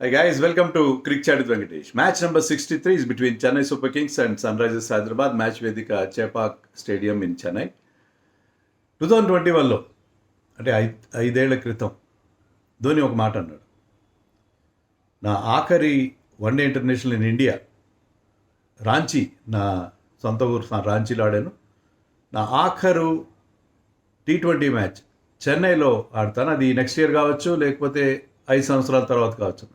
Hi guys, welcome to Cricket Chat with Venkatesh. Match number 63 is between Chennai Super Kings and Sunrisers Hyderabad. Match Vedika Chepauk Stadium in Chennai. 2021లో అంటే ఐదేళ్ల క్రితం ధోని ఒక మాట అన్నాడు. నా ఆఖరి one day international in India Ranchi, నా సొంత ఊరు రాంచీలో ఆడాను. నా ఆఖరు T20 మ్యాచ్ చెన్నైలో ఆడతాను. అది నెక్స్ట్ ఇయర్ కావచ్చు, లేకపోతే 5 సంవత్సరాల తర్వాత కావచ్చు.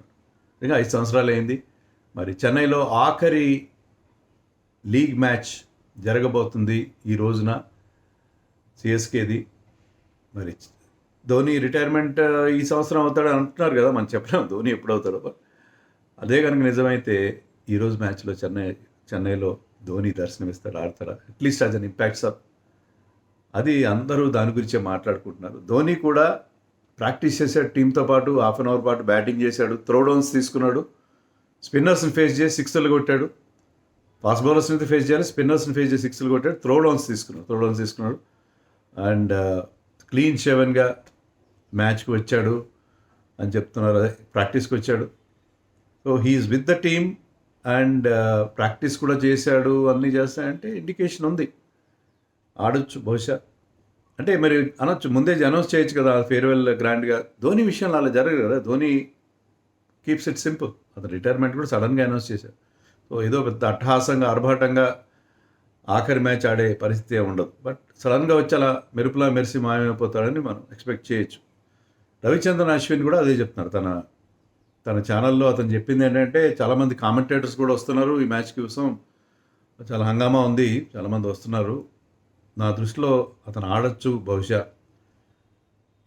ఇంకా 5 సంవత్సరాలు అయింది. మరి చెన్నైలో ఆఖరి లీగ్ మ్యాచ్ జరగబోతుంది ఈ రోజున, సిఎస్కేది. మరి ధోని రిటైర్మెంట్ ఈ సంవత్సరం అవుతాడు అంటున్నారు కదా, మనం చెప్పలేము ధోని ఎప్పుడు అవుతాడో. అదే కనుక నిజమైతే ఈరోజు మ్యాచ్లో చెన్నైలో ధోని దర్శనమిస్తాడు, ఆడతారా, at least as an impacts of. అది అందరూ దాని గురించే మాట్లాడుకుంటున్నారు. ధోని కూడా ప్రాక్టీస్ చేశాడు, టీంతో పాటు హాఫ్ అన్ అవర్ పాటు బ్యాటింగ్ చేశాడు, త్రో డౌన్స్ తీసుకున్నాడు, స్పిన్నర్స్ని ఫేస్ చేసి సిక్స్లు కొట్టాడు. ఫాస్ట్ బౌలర్స్ని అయితే ఫేస్ చేయాలి, స్పిన్నర్స్ని ఫేస్ చేసి సిక్స్లు కొట్టాడు, త్రో డౌన్స్ తీసుకున్నాడు. అండ్ క్లీన్ షేవెన్గా మ్యాచ్కి వచ్చాడు అని చెప్తున్నారు, అదే ప్రాక్టీస్కి వచ్చాడు. So he is with the team and practice కూడా చేశాడు, అన్నీ చేస్తాయంటే ఇండికేషన్ ఉంది ఆడొచ్చు బహుశా. అంటే మరి అనొచ్చు, ముందే అనౌన్స్ చేయొచ్చు కదా ఫేర్వెల్ గ్రాండ్గా. ధోని విషయంలో అలా జరగదు కదా. Dhoni keeps it simple. అతను రిటైర్మెంట్ కూడా సడన్గా అనౌన్స్ చేశారు. సో ఏదో పెద్ద అట్టహాసంగా ఆర్భాటంగా ఆఖరి మ్యాచ్ ఆడే పరిస్థితి ఉండదు. బట్ సడన్గా వచ్చి అలా మెరుపులా మెరిసి మాయమైపోతాడని మనం ఎక్స్పెక్ట్ చేయొచ్చు. రవిచంద్రన్ అశ్విన్ కూడా అదే చెప్తున్నారు. తన ఛానల్లో అతను చెప్పింది ఏంటంటే, చాలామంది కామెంటేటర్స్ కూడా వస్తున్నారు ఈ మ్యాచ్ కోసం, చాలా హంగామా ఉంది, చాలామంది వస్తున్నారు. నా దృష్టిలో అతను ఆడొచ్చు, బహుశా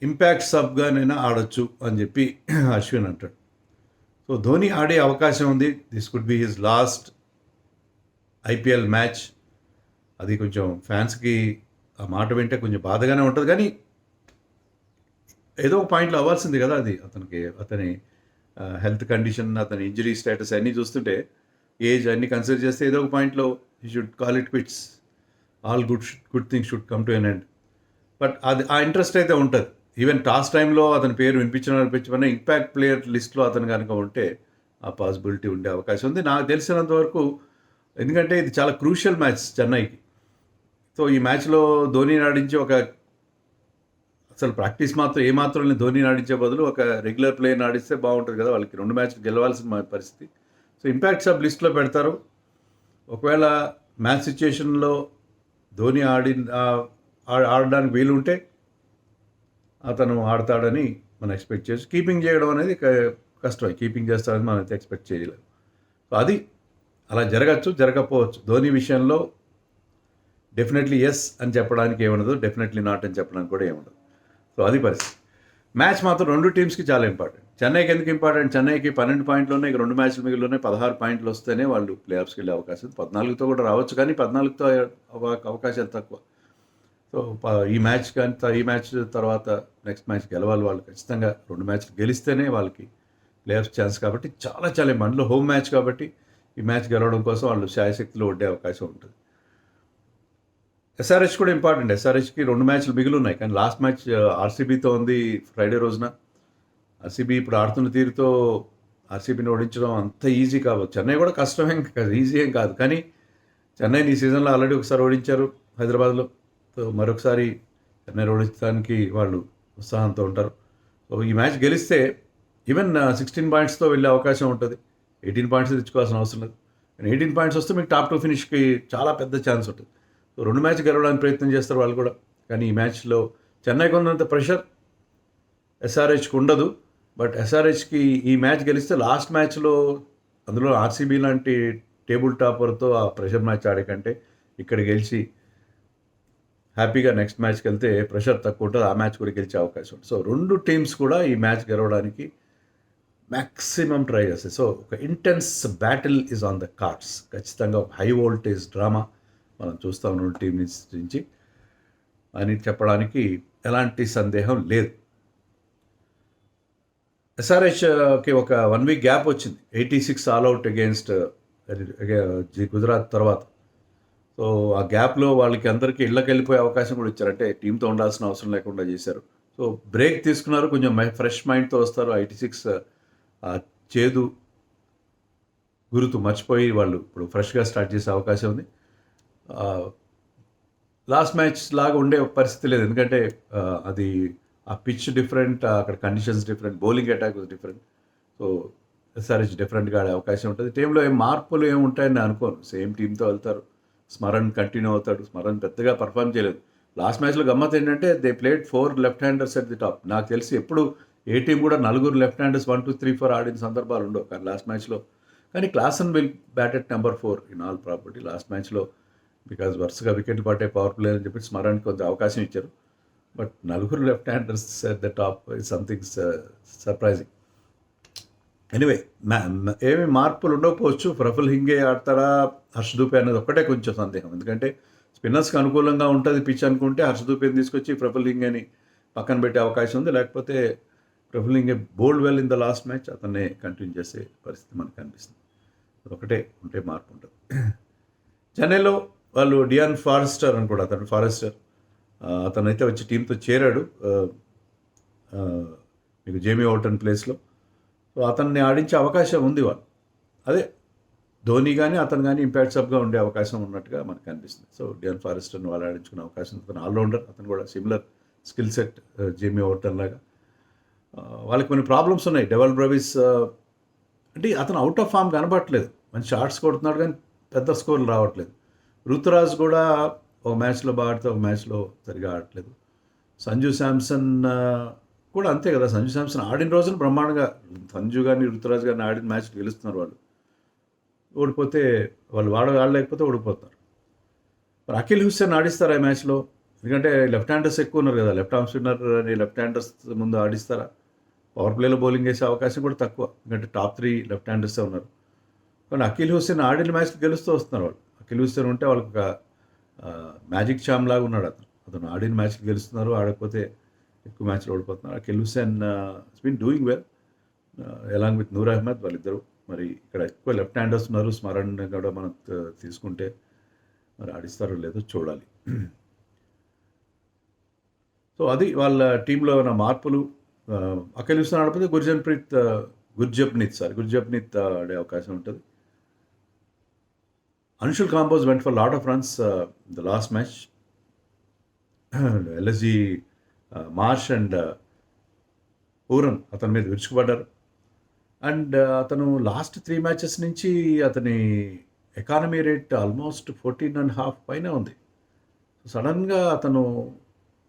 ఇంపాక్ట్ సబ్గానైనా ఆడొచ్చు అని చెప్పి అశ్విన్ అంటాడు. సో ధోని ఆడే అవకాశం ఉంది. This could be his last IPL match. అది కొంచెం ఫ్యాన్స్కి ఆ మాట వింటే కొంచెం బాధగానే ఉంటుంది, కానీ ఏదో ఒక పాయింట్లో అవ్వాల్సింది కదా. అది అతని హెల్త్ కండిషన్, అతని ఇంజరీ స్టేటస్ అన్నీ చూస్తుంటే, ఏజ్ అన్నీ కన్సిడర్ చేస్తే ఏదో ఒక పాయింట్లో you should call it quits. All good things should come to an end. But అది ఆ ఇంట్రెస్ట్ అయితే ఉంటుంది. ఈవెన్ టాస్ టైంలో అతని పేరు వినిపించమన్నా ఇంపాక్ట్ ప్లేయర్ లిస్ట్లో అతను కనుక ఉంటే ఆ పాసిబిలిటీ ఉండే అవకాశం ఉంది నాకు తెలిసినంత వరకు. ఎందుకంటే ఇది చాలా క్రూషియల్ మ్యాచ్ చెన్నైకి. సో ఈ మ్యాచ్లో ధోనిని ఆడించి అసలు ప్రాక్టీస్ ఏమాత్రం ధోనిని ఆడించే బదులు ఒక రెగ్యులర్ ప్లేయర్ని ఆడిస్తే బాగుంటుంది కదా. వాళ్ళకి 2 మ్యాచ్లు గెలవాల్సిన పరిస్థితి. సో ఇంపాక్ట్ సబ్ లిస్ట్లో పెడతారు. ఒకవేళ మ్యాచ్ సిచ్యుయేషన్లో ధోని ఆడడానికి వీలు ఉంటే అతను ఆడతాడని మనం ఎక్స్పెక్ట్ చేయొచ్చు. కీపింగ్ చేయడం అనేది కష్టం, కీపింగ్ చేస్తాడని మనం అయితే ఎక్స్పెక్ట్ చేయలేము. సో అది అలా జరగచ్చు, జరగకపోవచ్చు. ధోని విషయంలో డెఫినెట్లీ ఎస్ అని చెప్పడానికి ఏముండదు, డెఫినెట్లీ నాట్ అని చెప్పడానికి కూడా ఏముండదు. సో అది పరిస్థితి. మ్యాచ్ మాత్రం 2 టీమ్స్కి చాలా ఇంపార్టెంట్. చెన్నైకి ఎందుకు ఇంపార్టెంట్? చెన్నైకి 12 పాయింట్లు ఉన్నాయి, 2 మ్యాచ్లు మిగిలిన 16 పాయింట్లు వస్తేనే వాళ్ళు ప్లే ఆఫ్స్కి వెళ్ళే అవకాశం. 14తో కూడా రావచ్చు, కానీ 14తో అవకాశాలు తక్కువ. సో ఈ మ్యాచ్ తర్వాత నెక్స్ట్ మ్యాచ్ గెలవాలి వాళ్ళు. ఖచ్చితంగా 2 మ్యాచ్లు గెలిస్తేనే వాళ్ళకి ప్లే ఆఫ్ ఛాన్స్. కాబట్టి చాలా మనలో హోమ్ మ్యాచ్ కాబట్టి ఈ మ్యాచ్ గెలవడం కోసం వాళ్ళు శాయశక్తిలో ఒడ్డే అవకాశం ఉంటుంది. ఎస్ఆర్హెచ్ కూడా ఇంపార్టెంట్. ఎస్ఆర్హెచ్కి 2 మ్యాచ్లు మిగిలి ఉన్నాయి, కానీ లాస్ట్ మ్యాచ్ ఆర్సీబీతో ఉంది ఫ్రైడే రోజున. ఆర్సీబీ ఇప్పుడు ఆడుతున్న తీరుతో ఆర్సీబీని ఓడించడం అంత ఈజీ కాదు. చెన్నై కూడా కష్టమేం కాదు, ఈజీ ఏం కాదు, కానీ చెన్నైని ఈ సీజన్లో ఆల్రెడీ ఒకసారి ఓడించారు హైదరాబాద్లో. సో మరొకసారి చెన్నై ఓడించడానికి వాళ్ళు ఉత్సాహంతో ఉంటారు. సో ఈ మ్యాచ్ గెలిస్తే ఈవెన్ 16 పాయింట్స్తో వెళ్ళే అవకాశం ఉంటుంది. 18 పాయింట్స్ తెచ్చుకోవాల్సిన అవసరం లేదు, కానీ 18 పాయింట్స్ వస్తే మీకు టాప్ 2 ఫినిష్కి చాలా పెద్ద ఛాన్స్ ఉంటుంది. సో 2 మ్యాచ్ గెలవడానికి ప్రయత్నం చేస్తారు వాళ్ళు కూడా, కానీ ఈ మ్యాచ్లో చెన్నైకి ఉన్నంత ప్రెషర్ ఎస్ఆర్హెచ్కి ఉండదు. బట్ ఎస్ఆర్హెచ్కి ఈ మ్యాచ్ గెలిస్తే లాస్ట్ మ్యాచ్లో, అందులో ఆర్సీబీ లాంటి టేబుల్ టాపర్తో ఆ ప్రెషర్ మ్యాచ్ ఆడే కంటే ఇక్కడ గెలిచి హ్యాపీగా నెక్స్ట్ మ్యాచ్కి వెళ్తే ప్రెషర్ తక్కువ ఉంటుంది, ఆ మ్యాచ్ కూడా గెలిచే అవకాశం ఉంటుంది. సో 2 టీమ్స్ కూడా ఈ మ్యాచ్ గెలవడానికి మ్యాక్సిమం ట్రై చేస్తాయి. సో ఒక intense battle is on the cards. ఖచ్చితంగా ఒక హై వోల్టేజ్ డ్రామా మనం చూస్తాం 2 టీం నుంచి అని చెప్పడానికి ఎలాంటి సందేహం లేదు. ఎస్ఆర్హెచ్కి ఒక 1 వీక్ గ్యాప్ వచ్చింది, 86 ఆల్అవుట్ అగేన్స్ట్ గుజరాత్ తర్వాత. సో ఆ గ్యాప్లో వాళ్ళకి అందరికీ ఇళ్ళకి వెళ్ళిపోయే అవకాశం కూడా ఇచ్చారు, అంటే టీంతో ఉండాల్సిన అవసరం లేకుండా చేశారు. సో బ్రేక్ తీసుకున్నారు, కొంచెం ఫ్రెష్ మైండ్తో వస్తారు. 86 చేదు గురుతు మర్చిపోయి వాళ్ళు ఇప్పుడు ఫ్రెష్గా స్టార్ట్ చేసే అవకాశం ఉంది. లాస్ట్ మ్యాచ్ లాగా ఉండే పరిస్థితి లేదు, ఎందుకంటే అది ఆ పిచ్ డిఫరెంట్, అక్కడ conditions different, bowling attack different. So SRH డిఫరెంట్గా ఆడే అవకాశం ఉంటుంది. టీంలో ఏం మార్పులు ఏమి ఉంటాయని నేను అనుకోను. సేమ్ టీంతో వెళ్తారు. స్మరణ్ కంటిన్యూ అవుతాడు. స్మరణ్ పెద్దగా పర్ఫామ్ చేయలేదు. లాస్ట్ మ్యాచ్లో గమ్మత్ ఏంటంటే they played 4 left handers at the top. నాకు తెలిసి ఎప్పుడు ఏ టీం కూడా 4 లెఫ్ట్ హ్యాండర్స్ 1, 2, 3, 4 ఆడిన సందర్భాలు ఉండవు కానీ లాస్ట్ మ్యాచ్లో. కానీ Klaasen will bat at number 4 in all property last మ్యాచ్లో, బికాజ్ వరుసగా వికెట్లు పట్టే పవర్ ప్లే అని చెప్పి స్మరణ్కి కొంత అవకాశం ఇచ్చారు. But 4 left handers at the top is something surprising. Anyway ఏమి మార్పులు ఉండకపోవచ్చు. ప్రఫుల్ హింగే ఆడతారా, హర్ష్ దూపే అనేది ఒక్కటే కొంచెం సందేహం. ఎందుకంటే స్పిన్నర్స్కి అనుకూలంగా ఉంటుంది పిచ్ అనుకుంటే హర్ష్ దూపేని తీసుకొచ్చి ప్రఫుల్ హింగేని పక్కన పెట్టే అవకాశం ఉంది. లేకపోతే Praful Hinge bowled well in the last match, అతన్నే కంటిన్యూ చేసే పరిస్థితి మనకు కనిపిస్తుంది. ఒకటే ఉంటే మార్పు ఉంటుంది. చెన్నైలో వాళ్ళు డియాన్ ఫారెస్టర్ అని కూడా, అతనైతే వచ్చి టీంతో చేరాడు మీకు జేమీ ఓటన్ ప్లేస్లో. సో అతన్ని ఆడించే అవకాశం ఉంది వాళ్ళు. అదే ధోని కానీ అతను కానీ ఇంపాక్ట్ సబ్గా ఉండే అవకాశం ఉన్నట్టుగా మనకు కనిపిస్తుంది. సో డియాన్ ఫారెస్టర్ని వాళ్ళు ఆడించుకునే అవకాశం. అతను ఆల్రౌండర్, అతను కూడా similar skill set Jamie vote on లాగా. వాళ్ళకి కొన్ని ప్రాబ్లమ్స్ ఉన్నాయి. డెవల్ బ్రవిస్ అంటే అతను అవుట్ ఆఫ్ ఫామ్ కనబడట్లేదు. మంచి షాట్స్ కొడుతున్నాడు కానీ పెద్ద స్కోర్లు రావట్లేదు. రుతురాజ్ కూడా ఒక మ్యాచ్లో బాగా ఆడితే ఒక మ్యాచ్లో సరిగా ఆడట్లేదు. సంజు శాంసన్ కూడా అంతే కదా. సంజు శాంసన్ ఆడిన రోజున బ్రహ్మాండంగా సంజు కానీ రుతురాజ్ గారిని ఆడిన మ్యాచ్లు గెలుస్తున్నారు. వాళ్ళు ఓడిపోతే వాళ్ళు ఆడలేకపోతే ఓడిపోతున్నారు. మరి అఖిల్ హుస్సేన్ ఆడిస్తారా ఈ మ్యాచ్లో? ఎందుకంటే లెఫ్ట్ హ్యాండర్స్ ఎక్కువ ఉన్నారు కదా. లెఫ్ట్ ఆర్మ్ స్పిన్నర్ అని లెఫ్ట్ హ్యాండర్స్ ముందు ఆడిస్తారా? పవర్ ప్లేలో బౌలింగ్ వేసే అవకాశం కూడా తక్కువ, ఎందుకంటే టాప్ 3 లెఫ్ట్ హ్యాండర్సే ఉన్నారు. కానీ అఖిల్ హుస్సేన్ ఆడిన మ్యాచ్లు గెలుస్తూ వస్తున్నారు వాళ్ళు. అఖిల్ హుస్సేన్ ఉంటే వాళ్ళకి ఒక మ్యాజిక్ చామ్ లాగా ఉన్నాడు. అతను ఆడిన మ్యాచ్లు గెలుస్తున్నారు, ఆడకపోతే ఎక్కువ మ్యాచ్లు ఓడిపోతున్నారు. Akhil Hussain it's been doing well along with Noor Ahmad. వాళ్ళిద్దరు మరి ఇక్కడ ఎక్కువ లెఫ్ట్ హ్యాండర్స్ ఉన్నారు. స్మరణ్ కూడా మనం తీసుకుంటే మరి ఆడిస్తారో లేదో చూడాలి. సో అది వాళ్ళ టీంలో ఉన్న మార్పులు. అఖిల్ హుస్సేన్ ఆడకపోతే గుర్జప్నీత్ ఆడే అవకాశం ఉంటుంది. Anshul Kamboj went for a lot of runs in the last match. LSG Marsh and Pooran అతని మీద విరుచుకుపడ్డారు. అండ్ అతను లాస్ట్ 3 మ్యాచెస్ నుంచి అతని ఎకానమీ రేట్ ఆల్మోస్ట్ 14.5 పైన ఉంది. సడన్గా అతను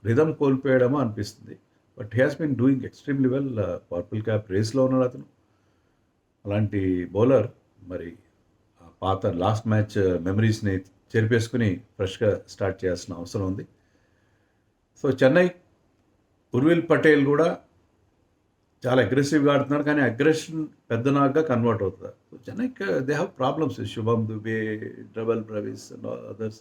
రిథమ్ కోల్పోయడమో అనిపిస్తుంది. But he has been doing extremely well. Purple cap రేస్లో ఉన్నాడు అతను. అలాంటి బౌలర్ మరి పాత లాస్ట్ మ్యాచ్ మెమరీస్ని చెరిపేసుకుని ఫ్రెష్గా స్టార్ట్ చేయాల్సిన అవసరం ఉంది. సో చెన్నై ఉర్విల్ పటేల్ కూడా చాలా అగ్రెసివ్గా ఆడుతున్నారు, కానీ అగ్రెషన్ పెద్ద నాగ్గా కన్వర్ట్ అవుతుంది. సో చెన్నైకి they have problems. Shubham Dube, డబల్ బ్రవిస్ అండ్ అదర్స్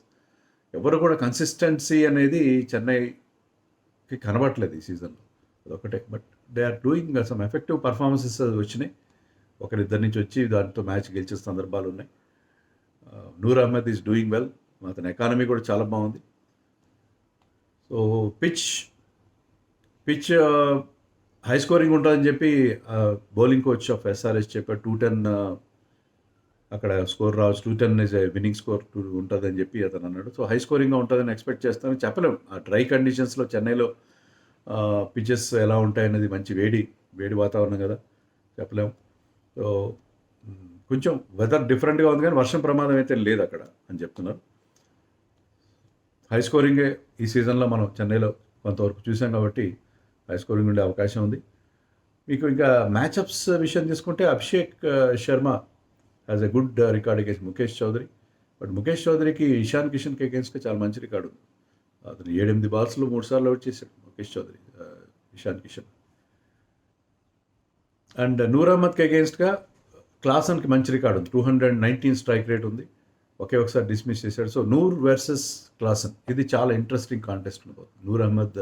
ఎవరు కూడా కన్సిస్టెన్సీ అనేది చెన్నైకి కనబడట్లేదు ఈ సీజన్లో. అదొకటే. But they are doing some effective performances వచ్చినాయి. ఒకరిద్దరి నుంచి వచ్చి దాంతో మ్యాచ్ గెలిచే సందర్భాలు ఉన్నాయి. Noor Ahmad is doing well. అతని ఎకానమీ కూడా చాలా బాగుంది. సో పిచ్ హై స్కోరింగ్ ఉంటుందని చెప్పి బౌలింగ్ కోచ్ ఆఫ్ ఎస్ఆర్హెచ్ చెప్పాడు. 210 అక్కడ స్కోర్ రావచ్చు, 210 ఇస్ విన్నింగ్ స్కోర్ ఉంటుందని చెప్పి అతను అన్నాడు. సో హై స్కోరింగ్గా ఉంటుందని ఎక్స్పెక్ట్ చేస్తాను. చెప్పలేము ఆ డ్రై కండిషన్స్లో చెన్నైలో పిచెస్ ఎలా ఉంటాయనేది. మంచి వేడి వాతావరణం కదా, చెప్పలేము. సో కొంచెం వెదర్ డిఫరెంట్గా ఉంది, కానీ వర్షం ప్రమాదం అయితే లేదు అక్కడ అని చెప్తున్నారు. హై స్కోరింగే ఈ సీజన్లో మనం చెన్నైలో కొంతవరకు చూసాం కాబట్టి హై స్కోరింగ్ ఉండే అవకాశం ఉంది. మీకు ఇంకా మ్యాచ్అప్స్ విషయం తీసుకుంటే Abhishek Sharma has a good record against Mukesh Choudhary. But Mukesh చౌదరికి ఇషాన్ కిషన్కి అగేన్స్ట్గా చాలా మంచి రికార్డు ఉంది. అతను 7-8 బాల్స్లో 3 సార్లు అవుట్ చేశాడు ముఖేష్ చౌదరి ఇషాన్ కిషన్. అండ్ నూర్ అహ్మద్కి అగేన్స్ట్గా క్లాసన్కి మంచి రికార్డు ఉంది. 219 స్ట్రైక్ రేట్ ఉంది. ఒకసారి డిస్మిస్ చేశాడు. సో నూర్ వర్సెస్ క్లాసన్, ఇది చాలా ఇంట్రెస్టింగ్ కాంటెస్ట్ ఉండబోతుంది. నూర్ అహ్మద్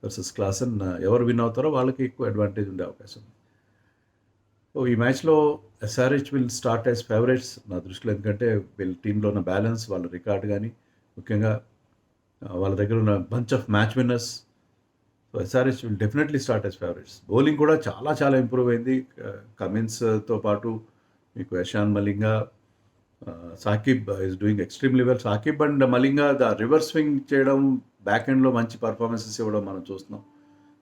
వర్సెస్ క్లాసన్, ఎవరు విన్ అవుతారో వాళ్ళకి ఎక్కువ అడ్వాంటేజ్ ఉండే అవకాశం ఉంది. సో ఈ మ్యాచ్లో SRH will start as favourites నా దృష్టిలో. ఎందుకంటే వీళ్ళ టీంలో ఉన్న బ్యాలెన్స్, వాళ్ళ రికార్డ్ కానీ, ముఖ్యంగా వాళ్ళ దగ్గర ఉన్న bunch of match winners. So SRH will definitely start as favourites. Bowling కూడా చాలా చాలా ఇంప్రూవ్ అయింది. కమిన్స్తో పాటు మీకు Eshan Malinga, Sakib is doing extremely well. Sakib and Malinga reverse swing చేయడం, బ్యాక్ ఎండ్లో మంచి పర్ఫార్మెన్సెస్ ఇవ్వడం మనం చూస్తున్నాం.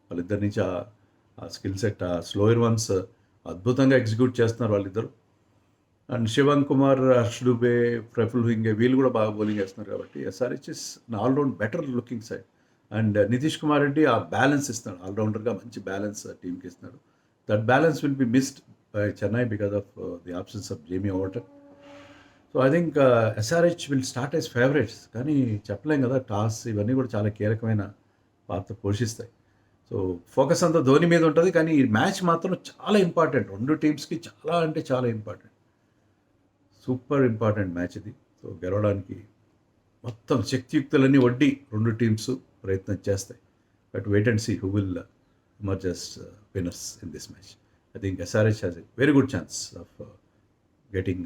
వాళ్ళిద్దరి నుంచి ఆ స్కిల్ సెట్, ఆ స్లోయర్ వన్స్ అద్భుతంగా ఎగ్జిక్యూట్ చేస్తున్నారు వాళ్ళిద్దరు. అండ్ శివన్ కుమార్, హర్ష్ డుబే, ప్రఫుల్ హింగే వీళ్ళు కూడా బాగా బౌలింగ్ వేస్తున్నారు. కాబట్టి SRH is all round better looking side. And Nitish Kumar Reddy ఆ బ్యాలెన్స్ ఇస్తున్నాడు, ఆల్రౌండర్గా మంచి బ్యాలెన్స్ టీంకి ఇస్తున్నాడు. That balance will be missed by Chennai because of the absence of Jamie Overton. So I think SRH will start as favourites. కానీ చెప్పలేం కదా, టాస్ ఇవన్నీ కూడా చాలా కీలకమైన పాత్ర పోషిస్తాయి. సో ఫోకస్ అంతా ధోని మీద ఉంటుంది. కానీ ఈ మ్యాచ్ మాత్రం చాలా ఇంపార్టెంట్, రెండు టీమ్స్కి చాలా అంటే చాలా ఇంపార్టెంట్, సూపర్ ఇంపార్టెంట్ మ్యాచ్ ఇది. సో గెలవడానికి మొత్తం శక్తియుక్తులన్నీ వడ్డీ రెండు టీమ్స్ ప్రయత్నం చేస్తాయి. But wait and see who will emerge as winners in this match. I think SRH has a very good chance of getting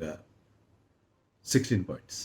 16 points.